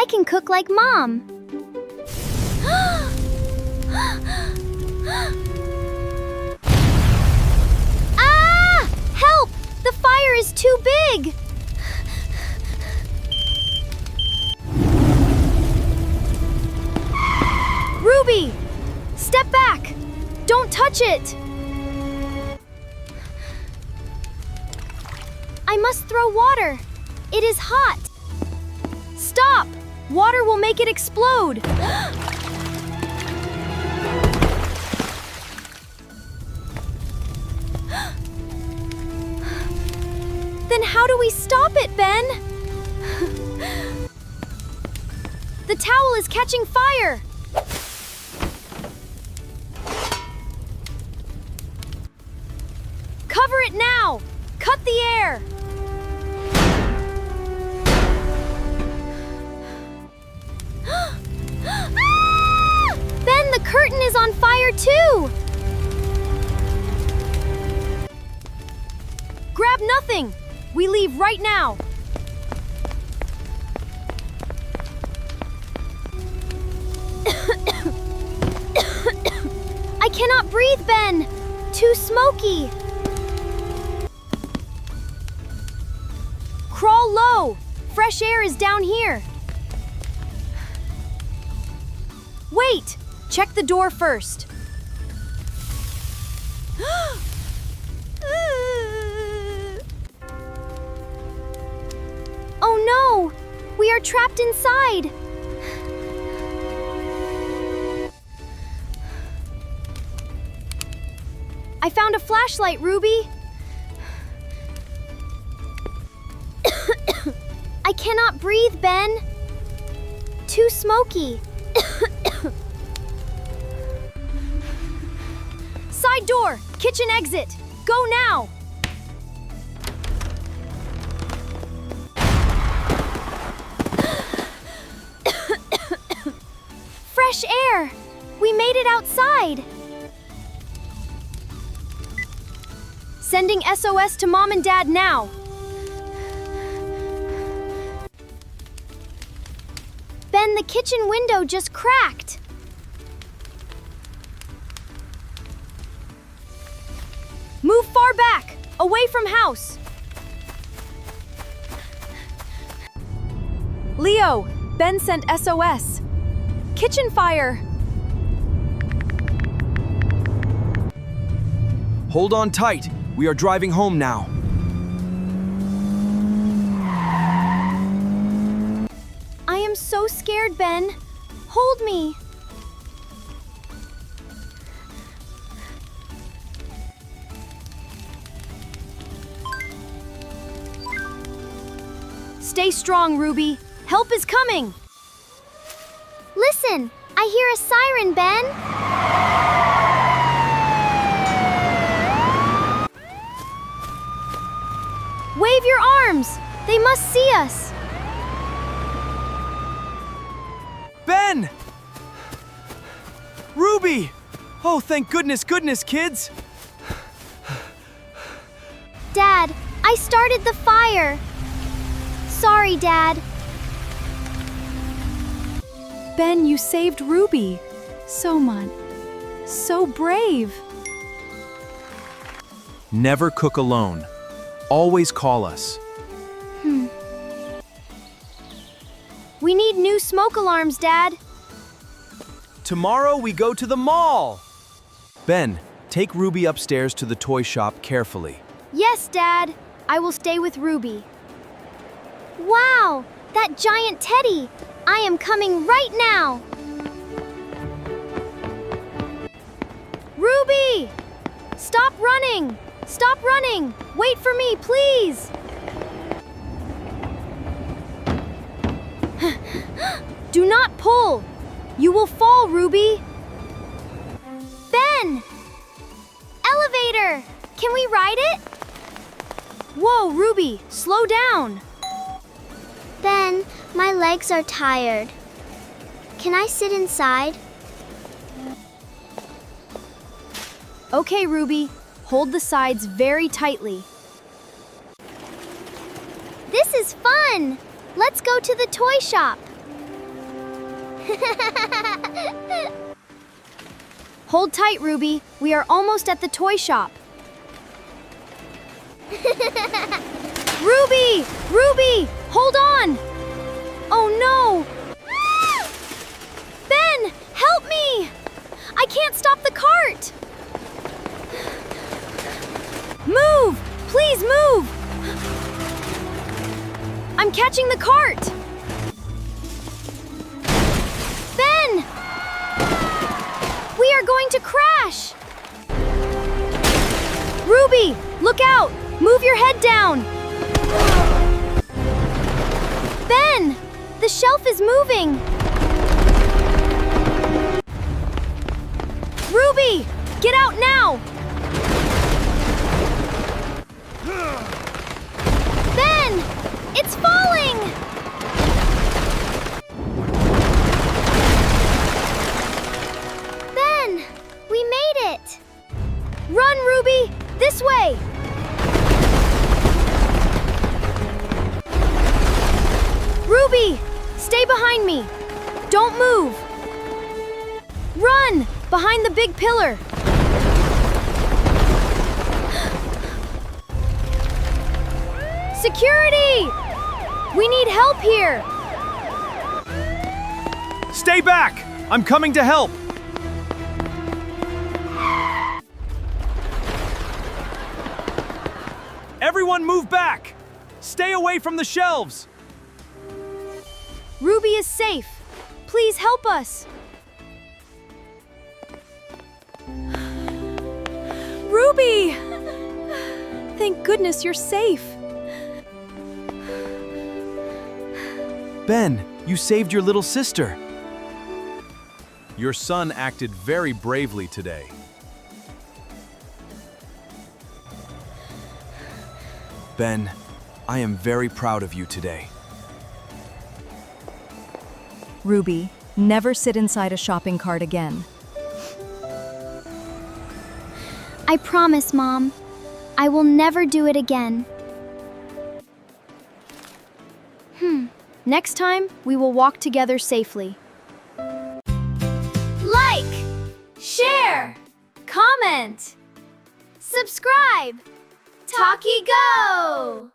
I can cook like Mom. Ah! Help! The fire is too big! Ruby! Step back! Don't touch it! I must throw water. It is hot. Stop! Water will make it explode. Then how do we stop it, Ben? The towel is catching fire. Cover it now! Cut the air! Ah! Ben, the curtain is on fire too! Grab nothing! We leave right now! I cannot breathe, Ben! Too smoky! Crawl low! Fresh air is down here! Wait! Check the door first. Oh no! We are trapped inside! I found a flashlight, Ruby! I cannot breathe, Ben! Too smoky! Side door! Kitchen exit! Go now! Fresh air! We made it outside! Sending SOS to Mom and Dad now! Ben, the kitchen window just cracked! Move far back! Away from house! Leo, Ben sent SOS. Kitchen fire! Hold on tight. We are driving home now. I am so scared, Ben. Hold me. Stay strong, Ruby. Help is coming. Listen, I hear a siren, Ben. Wave your arms. They must see us. Ben! Ruby! Oh, thank goodness, kids! Dad, I started the fire. Sorry, Dad. Ben, you saved Ruby. So much. So brave. Never cook alone. Always call us. We need new smoke alarms, Dad. Tomorrow we go to the mall! Ben, take Ruby upstairs to the toy shop carefully. Yes, Dad. I will stay with Ruby. Wow, that giant teddy! I am coming right now! Ruby! Stop running! Stop running! Wait for me, please! Do not pull! You will fall, Ruby! Ben! Elevator! Can we ride it? Whoa, Ruby, slow down! Ben, my legs are tired. Can I sit inside? Okay, Ruby. Hold the sides very tightly. This is fun! Let's go to the toy shop. Hold tight, Ruby. We are almost at the toy shop. Ruby! Ruby! Hold on! Oh no! Ben! Help me! I can't stop the cart! Move! Please move! I'm catching the cart! Ben! We are going to crash! Ruby, look out! Move your head down! Ben! The shelf is moving! Ruby! Get out now! Ben! It's falling! Ben! We made it! Run, Ruby! This way! Ruby! Stay behind me! Don't move! Run! Behind the big pillar! Security! We need help here! Stay back! I'm coming to help! Everyone move back! Stay away from the shelves! Ruby is safe. Please help us. Ruby! Thank goodness you're safe. Ben, you saved your little sister. Your son acted very bravely today. Ben, I am very proud of you today. Ruby, never sit inside a shopping cart again. I promise, Mom. I will never do it again. Next time, we will walk together safely. Like, share, comment, subscribe. Talki, go!